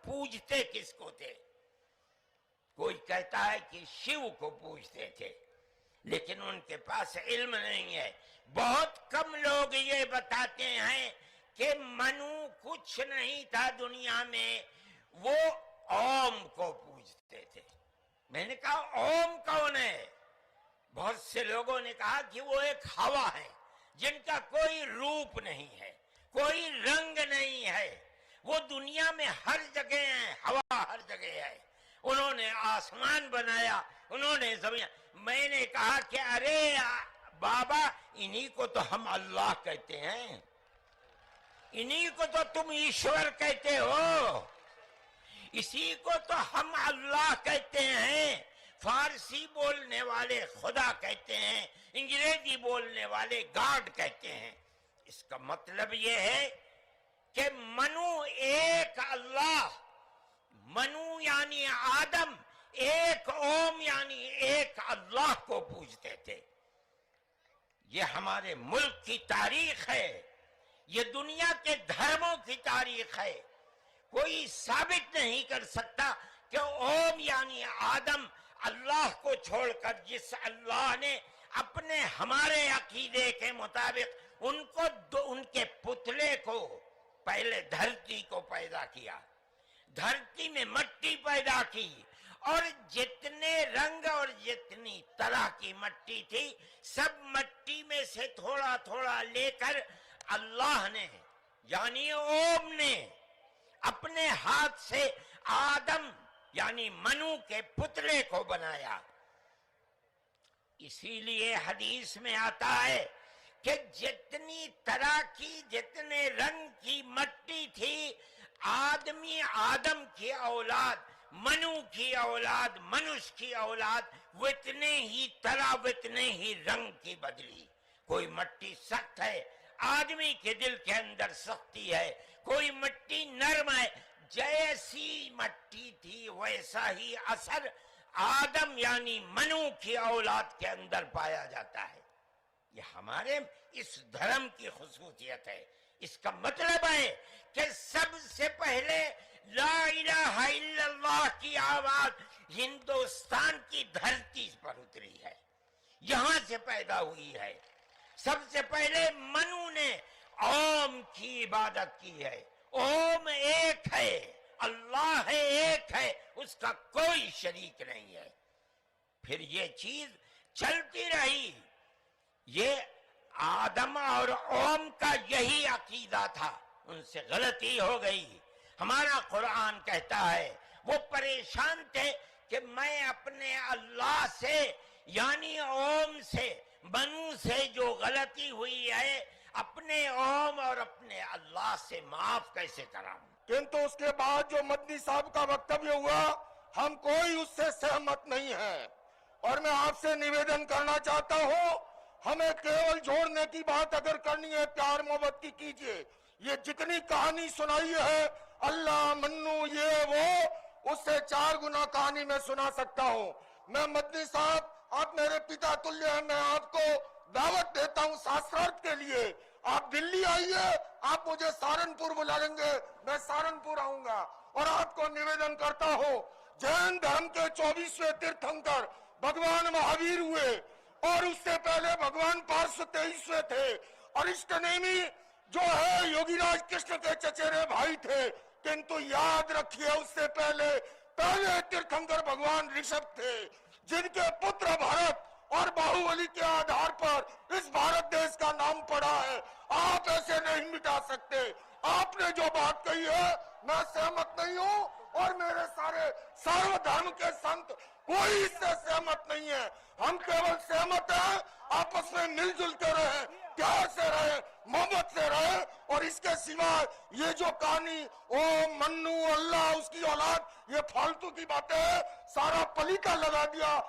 پوجتے کس کو تھے؟ کوئی کہتا ہے کہ شیو کو پوجتے تھے، لیکن ان کے پاس علم نہیں ہے۔ بہت کم لوگ یہ بتاتے ہیں کہ منو کچھ نہیں تھا دنیا میں، وہ اوم کو پوجتے تھے۔ میں نے کہا اوم کون ہے؟ بہت سے لوگوں نے کہا کہ وہ ایک ہوا ہے جن کا کوئی روپ نہیں ہے، کوئی رنگ نہیں ہے، وہ دنیا میں ہر جگہ ہیں، ہوا ہر جگہ ہے۔ انہوں نے آسمان بنایا، انہوں نے زمین۔ میں نے کہا کہ ارے بابا، انہی کو تو ہم اللہ کہتے ہیں، انہی کو تو تم ایشور کہتے ہو، اسی کو تو ہم اللہ کہتے ہیں۔ فارسی بولنے والے خدا کہتے ہیں، انگریزی بولنے والے گاڈ کہتے ہیں۔ اس کا مطلب یہ ہے کہ منو ایک اللہ، منو یعنی آدم، ایک اوم یعنی ایک اللہ کو پوجتے تھے۔ یہ ہمارے ملک کی تاریخ ہے، یہ دنیا کے دھرموں کی تاریخ ہے۔ کوئی ثابت نہیں کر سکتا کہ اوم یعنی آدم اللہ کو چھوڑ کر، جس اللہ نے اپنے ہمارے عقیدے کے مطابق ان کے پتلے کو، پہلے دھرتی کو پیدا کیا، دھرتی میں مٹی پیدا کی، اور جتنے رنگ اور جتنی طرح کی مٹی تھی، سب مٹی میں سے تھوڑا تھوڑا لے کر اللہ نے یعنی اوم نے اپنے ہاتھ سے آدم یعنی منو کے پتلے کو بنایا۔ اسی لیے حدیث میں آتا ہے کہ جتنی طرح کی، جتنے رنگ کی مٹی تھی، آدم کی اولاد، منو کی اولاد، منش کی اولاد، وتنے ہی طرح وتنے ہی رنگ کی بدلی۔ کوئی مٹی سخت ہے، آدمی کے دل کے اندر سختی ہے، کوئی مٹی نرم ہے۔ جیسی مٹی تھی ویسا ہی اثر آدم یعنی منو کی اولاد کے اندر پایا جاتا ہے۔ یہ ہمارے اس دھرم کی خصوصیت ہے۔ اس کا مطلب ہے کہ سب سے پہلے لا الہ الا اللہ کی آواز ہندوستان کی دھرتی پر اتری ہے، یہاں سے پیدا ہوئی ہے۔ سب سے پہلے منو نے اوم کی عبادت کی ہے۔ اوم ایک ہے، اللہ ہے، ایک ہے، اس کا کوئی شریک نہیں ہے۔ پھر یہ چیز چلتی رہی۔ یہ آدم اور اوم کا یہی عقیدہ تھا، ان سے غلطی ہو گئی۔ ہمارا قرآن کہتا ہے وہ پریشان تھے کہ میں اپنے اللہ سے یعنی اوم سے، منو سے جو غلطی ہوئی ہے، اپنے اوم اور اپنے اللہ سے معاف کیسے کراؤں۔ کنتو اس کے بعد جو مدنی صاحب کا وقتویہ ہوا، ہم کوئی اس سے سہمت نہیں ہے، اور میں آپ سے نویدن کرنا چاہتا ہوں، ہمیں کیول جوڑنے کی بات اگر کرنی ہے، پیار محبت کی کیجئے۔ یہ جتنی کہانی سنائی ہے، اللہ، منو، یہ وہ، اس سے 4 گنا کہانی میں سنا سکتا ہوں۔ میں مدنی صاحب، آپ میرے پتا تلیہ ہیں، میں آپ کو دعوت دیتا ہوں ساسرارتھ کے لیے۔ آپ دلی آئیے، آپ مجھے سہارنپور بلا لیں گے، میں سہارنپور آؤں گا، اور آپ کو نویدن کرتا ہوں، جین دھرم کے 24ویں تیرتھنکر بھگوان مہاویر ہوئے، اور اس سے پہلے بھگوان پارس 23ویں تھے، اور اشٹنیمی جو ہے یوگی راج کرشن کے چچیرے بھائی تھے۔ کنتو یاد رکھیے، اس سے پہلے تیرتھنکر بھگوان رشبھ تھے، جن کے پتر بھرت اور باہوبلی کے آدھار پر اس بھارت دیش کا نام پڑا ہے۔ آپ ایسے نہیں مٹا سکتے۔ آپ نے جو بات کہی ہے میں سہمت نہیں ہوں، اور میرے سارے سارو دھرم کے سنت کوئی اس سے سہمت نہیں ہے۔ ہم کیول سہمت ہیں، آپس میں مل جل کے رہیں، پیار سے رہیں، محبت سے رہیں، اور اس کے سوا یہ جو کہانی او منو، اللہ، اس کی اولاد، یہ فالتو کی باتیں ہیں، سارا پلیتا لگا دیا۔